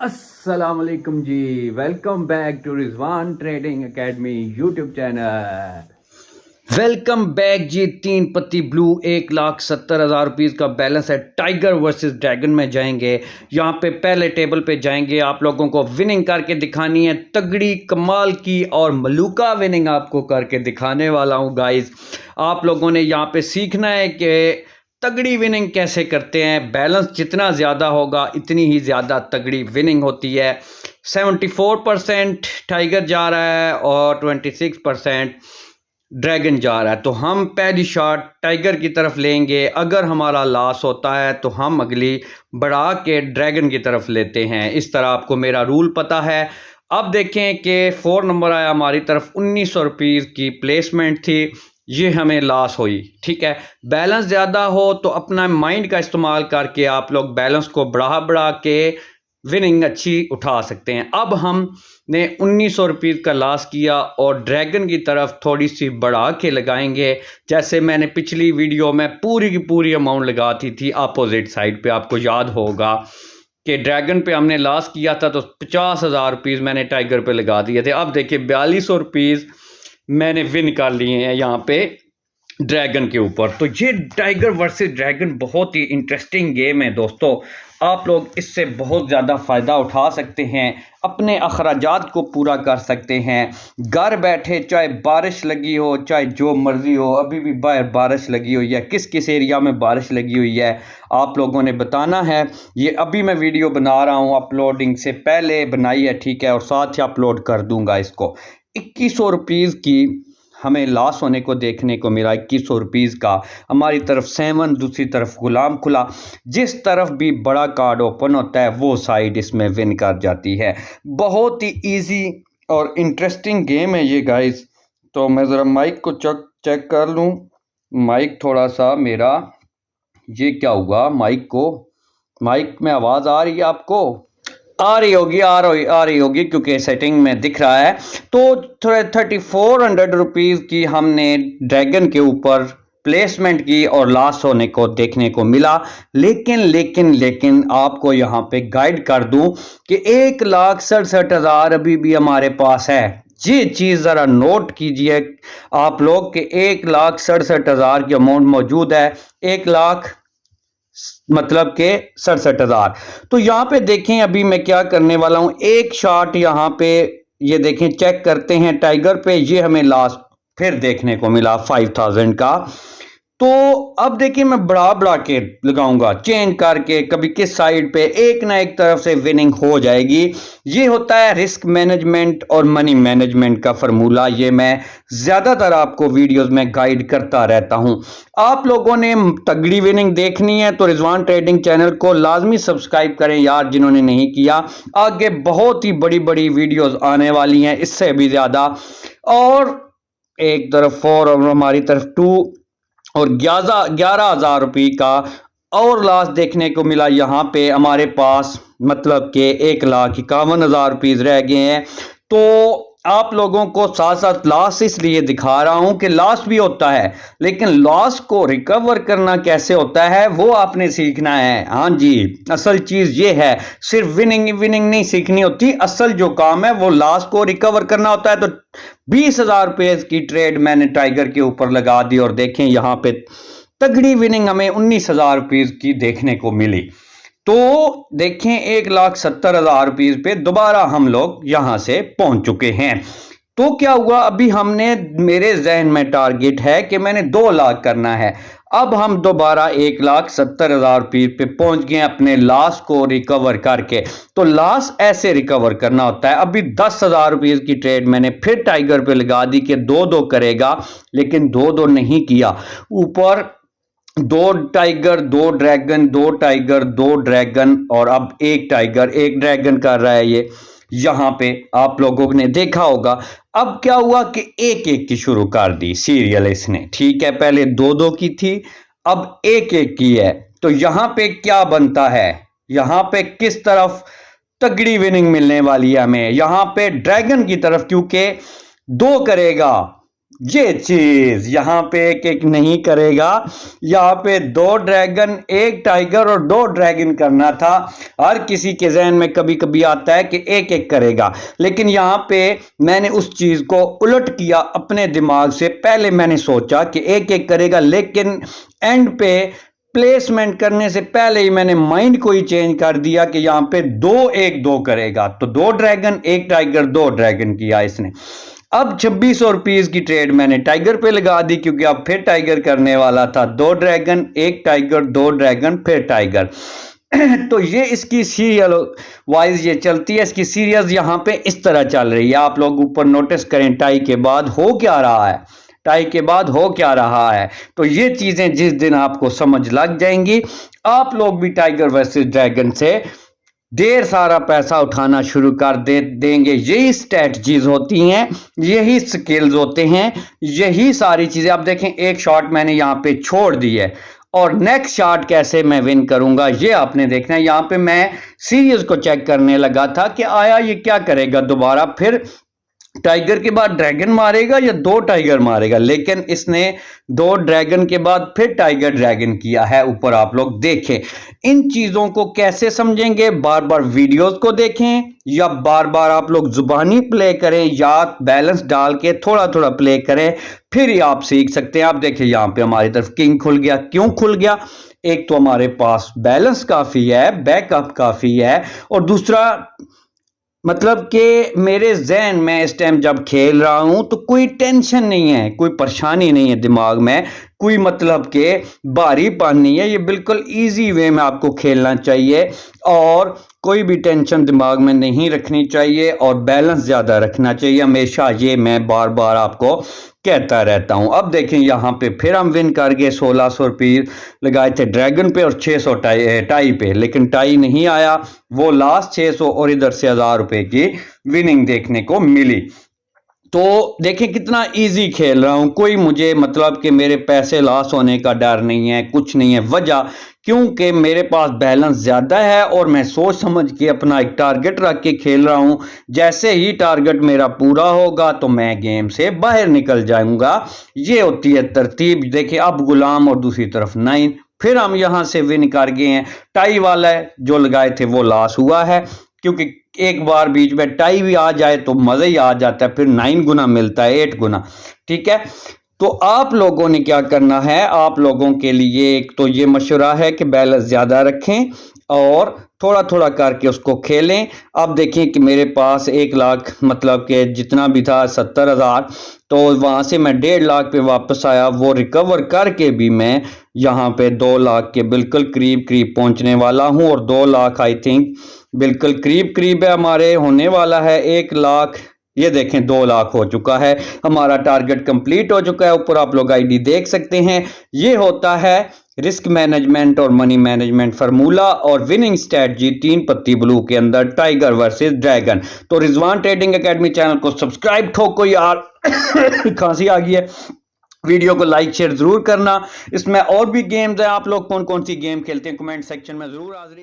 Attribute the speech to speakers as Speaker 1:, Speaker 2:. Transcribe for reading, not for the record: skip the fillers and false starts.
Speaker 1: अस्सलाम वालेकुम जी। Welcome back to Rizwan trading academy YouTube channel. Welcome back ji. 3 पत्ती ब्लू 1,70,000 रुपीज़ का बैलेंस है। टाइगर वर्सेस ड्रैगन में जाएंगे। यहाँ पे पहले टेबल पे जाएंगे। आप लोगों को विनिंग करके दिखानी है, तगड़ी कमाल की और मलूका विनिंग आपको करके दिखाने वाला हूँ गाइस। आप लोगों ने यहाँ पे सीखना है कि तगड़ी विनिंग कैसे करते हैं। बैलेंस जितना ज़्यादा होगा इतनी ही ज़्यादा तगड़ी विनिंग होती है। 74% टाइगर जा रहा है और 26% ड्रैगन जा रहा है। तो हम पहली शॉट टाइगर की तरफ लेंगे। अगर हमारा लॉस होता है तो हम अगली बढ़ा के ड्रैगन की तरफ लेते हैं। इस तरह आपको मेरा रूल पता है। अब देखें कि 4 नंबर आया हमारी तरफ। 1900 रुपीज़ की प्लेसमेंट थी, ये हमें लॉस हुई। ठीक है, बैलेंस ज़्यादा हो तो अपना माइंड का इस्तेमाल करके आप लोग बैलेंस को बढ़ा बढ़ा के विनिंग अच्छी उठा सकते हैं। अब हमने 1900 रुपीज़ का लॉस किया और ड्रैगन की तरफ थोड़ी सी बढ़ा के लगाएंगे। जैसे मैंने पिछली वीडियो में पूरी की पूरी अमाउंट लगाती थी अपोजिट साइड पे, आपको याद होगा कि ड्रैगन पे हमने लॉस किया था तो 50,000 रुपीज़ मैंने टाइगर पे लगा दिए थे। अब देखिए 4200 रुपीज़ मैंने विन कर लिए हैं यहाँ पे ड्रैगन के ऊपर। तो ये टाइगर वर्सेस ड्रैगन बहुत ही इंटरेस्टिंग गेम है दोस्तों। आप लोग इससे बहुत ज़्यादा फ़ायदा उठा सकते हैं, अपने अखराजात को पूरा कर सकते हैं घर बैठे। चाहे बारिश लगी हो, चाहे जो मर्ज़ी हो, अभी भी बाहर बारिश लगी हुई है। किस किस एरिया में बारिश लगी हुई है आप लोगों ने बताना है। ये अभी मैं वीडियो बना रहा हूँ, अपलोडिंग से पहले बनाई है, ठीक है, और साथ ही अपलोड कर दूँगा इसको। 2100 रुपीज़ की हमें लॉस होने को देखने को मिला। 2100 रुपीज़ का हमारी तरफ 7, दूसरी तरफ गुलाम खुला। जिस तरफ भी बड़ा कार्ड ओपन होता है वो साइड इसमें विन कर जाती है। बहुत ही इजी और इंटरेस्टिंग गेम है ये गाइस। तो मैं ज़रा माइक को चेक कर लूँ। माइक थोड़ा सा मेरा, ये क्या हुआ माइक में आवाज़ आ रही है आपको? आ रही होगी क्योंकि सेटिंग में दिख रहा है। तो 3400 रुपीज़ की हमने ड्रैगन के ऊपर प्लेसमेंट की और लॉस होने को देखने को मिला। लेकिन आपको यहाँ पे गाइड कर दूं कि 1,67,000 अभी भी हमारे पास है। ये चीज़ ज़रा नोट कीजिए आप लोग कि 1,67,000 की अमाउंट मौजूद है। 1,00,000 मतलब के 67,000। तो यहाँ पे देखें अभी मैं क्या करने वाला हूँ। एक शॉट यहाँ पे ये देखें, चेक करते हैं टाइगर पे। ये हमें लास्ट फिर देखने को मिला 5,000 का। तो अब देखिए मैं बढ़ा बढ़ा के लगाऊंगा, चेंज करके कभी किस साइड पे, एक ना एक तरफ से विनिंग हो जाएगी। ये होता है रिस्क मैनेजमेंट और मनी मैनेजमेंट का फार्मूला। ये मैं ज़्यादातर आपको वीडियोस में गाइड करता रहता हूं। आप लोगों ने तगड़ी विनिंग देखनी है तो रिजवान ट्रेडिंग चैनल को लाजमी सब्सक्राइब करें यार, जिन्होंने नहीं किया। आगे बहुत ही बड़ी बड़ी वीडियोस आने वाली हैं, इससे भी ज़्यादा। और एक तरफ 4 और हमारी तरफ 2 और 11,000 रुपये का और लॉस देखने को मिला यहाँ पे हमारे पास। मतलब कि 1,51,000 रुपीज़ रह गए हैं। तो आप लोगों को साथ साथ लॉस इसलिए दिखा रहा हूं कि लॉस भी होता है, लेकिन लॉस को रिकवर करना कैसे होता है वो आपने सीखना है। हाँ जी, असल चीज़ ये है, सिर्फ विनिंग नहीं सीखनी होती। असल जो काम है वो लॉस को रिकवर करना होता है। तो 20,000 रुपये की ट्रेड मैंने टाइगर के ऊपर लगा दी और देखें यहाँ पे तगड़ी विनिंग हमें 19,000 रुपीज़ की देखने को मिली। तो देखें 1,70,000 रुपीज़ पे दोबारा हम लोग यहां से पहुंच चुके हैं। तो क्या हुआ, अभी हमने, मेरे जहन में टारगेट है कि मैंने 2 लाख करना है। अब हम दोबारा 1,70,000 रुपये पे पहुंच गए अपने लॉस को रिकवर करके। तो लॉस ऐसे रिकवर करना होता है। अभी 10,000 रुपये की ट्रेड मैंने फिर टाइगर पे लगा दी कि 2-2 करेगा, लेकिन 2-2 नहीं किया। ऊपर 2 टाइगर 2 ड्रैगन, 2 टाइगर 2 ड्रैगन और अब 1 टाइगर 1 ड्रैगन कर रहा है ये। यहां पे आप लोगों ने देखा होगा। अब क्या हुआ कि एक एक की शुरू कर दी सीरियल इसने। ठीक है, पहले 2-2 की थी, अब 1-1 की है। तो यहां पे क्या बनता है, यहां पे किस तरफ तगड़ी विनिंग मिलने वाली है हमें? यहां पे ड्रैगन की तरफ, क्योंकि 2 करेगा ये चीज यहाँ पे एक एक नहीं करेगा, यहाँ पे 2 ड्रैगन 1 टाइगर और 2 ड्रैगन करना था। हर किसी के जहन में कभी कभी आता है कि एक एक करेगा, लेकिन यहाँ पे मैंने उस चीज को उलट किया अपने दिमाग से। पहले मैंने सोचा कि एक एक करेगा, लेकिन एंड पे प्लेसमेंट करने से पहले ही मैंने माइंड को ही चेंज कर दिया कि यहाँ पे 2 1 2 करेगा। तो 2 ड्रैगन 1 टाइगर 2 ड्रैगन किया इसने। अब 2600 रुपीज की ट्रेड मैंने टाइगर पे लगा दी, क्योंकि अब फिर टाइगर करने वाला था। 2 ड्रैगन 1 टाइगर 2 ड्रैगन फिर टाइगर। तो ये इसकी सीरियल वाइज ये चलती है। इसकी सीरीज यहाँ पे इस तरह चल रही है। आप लोग ऊपर नोटिस करें, टाई के बाद हो क्या रहा है, टाई के बाद हो क्या रहा है। तो ये चीजें जिस दिन आपको समझ लग जाएंगी, आप लोग भी टाइगर वर्सेस ड्रैगन से ढेर सारा पैसा उठाना शुरू कर देंगे। यही स्ट्रेटजीज होती हैं, यही स्किल्स होते हैं, यही सारी चीजें। आप देखें, एक शॉट मैंने यहाँ पे छोड़ दी है और नेक्स्ट शॉट कैसे मैं विन करूंगा ये आपने देखना है। यहाँ पे मैं सीरीज को चेक करने लगा था कि आया ये क्या करेगा, दोबारा फिर टाइगर के बाद ड्रैगन मारेगा या 2 टाइगर मारेगा, लेकिन इसने 2 ड्रैगन के बाद फिर टाइगर ड्रैगन किया है। ऊपर आप लोग देखें। इन चीजों को कैसे समझेंगे, बार बार वीडियोस को देखें या बार बार आप लोग जुबानी प्ले करें या बैलेंस डाल के थोड़ा थोड़ा प्ले करें, फिर ही आप सीख सकते हैं। आप देखिए, यहाँ पे हमारी तरफ किंग खुल गया। क्यों खुल गया? एक तो हमारे पास बैलेंस काफी है, बैकअप काफी है, और दूसरा मतलब कि मेरे जहन में इस टाइम जब खेल रहा हूं तो कोई टेंशन नहीं है, कोई परेशानी नहीं है दिमाग में, कोई मतलब के भारीपन नहीं है। ये बिल्कुल इजी वे में आपको खेलना चाहिए और कोई भी टेंशन दिमाग में नहीं रखनी चाहिए और बैलेंस ज़्यादा रखना चाहिए हमेशा। ये मैं बार बार आपको कहता रहता हूं। अब देखें, यहाँ पे फिर हम विन कर गए। 1600 रुपये लगाए थे ड्रैगन पे और 600 टाई पे, लेकिन टाई नहीं आया। वो लास्ट 600 और इधर से 1000 रुपये की विनिंग देखने को मिली। तो देखें कितना इजी खेल रहा हूं, कोई मुझे मतलब कि मेरे पैसे लॉस होने का डर नहीं है, कुछ नहीं है। वजह क्योंकि मेरे पास बैलेंस ज़्यादा है और मैं सोच समझ के अपना एक टारगेट रख के खेल रहा हूं। जैसे ही टारगेट मेरा पूरा होगा तो मैं गेम से बाहर निकल जाऊंगा। ये होती है तरतीब। देखिए, अब गुलाम और दूसरी तरफ 9, फिर हम यहां से विन कर गए हैं। टाई वाला जो लगाए थे वो लॉस हुआ है, क्योंकि एक बार बीच में टाई भी आ जाए तो मजा ही आ जाता है, फिर 9 गुना मिलता है, 8 गुना। ठीक है, तो आप लोगों ने क्या करना है, आप लोगों के लिए एक तो ये मशवरा है कि बैलेंस ज़्यादा रखें और थोड़ा थोड़ा करके उसको खेलें। अब देखें कि मेरे पास 1 लाख मतलब कि जितना भी था 70,000, तो वहाँ से मैं 1.5 लाख पे वापस आया। वो रिकवर करके भी मैं यहाँ पे 2 लाख के बिल्कुल करीब करीब पहुँचने वाला हूँ, और 2 लाख आई थिंक बिल्कुल करीब करीब है हमारे होने वाला है। 1 लाख, ये देखें 2 लाख हो चुका है, हमारा टारगेट कंप्लीट हो चुका है। ऊपर आप लोग आईडी देख सकते हैं। ये होता है रिस्क मैनेजमेंट और मनी मैनेजमेंट फार्मूला और विनिंग स्ट्रेटजी 3 पत्ती ब्लू के अंदर टाइगर वर्सेस ड्रैगन। तो रिजवान ट्रेडिंग एकेडमी चैनल को सब्सक्राइब ठोको यार खांसी आ गई है। वीडियो को लाइक शेयर जरूर करना। इसमें और भी गेम्स हैं, आप लोग कौन कौन सी गेम खेलते हैं कमेंट सेक्शन में जरूर हाजिरी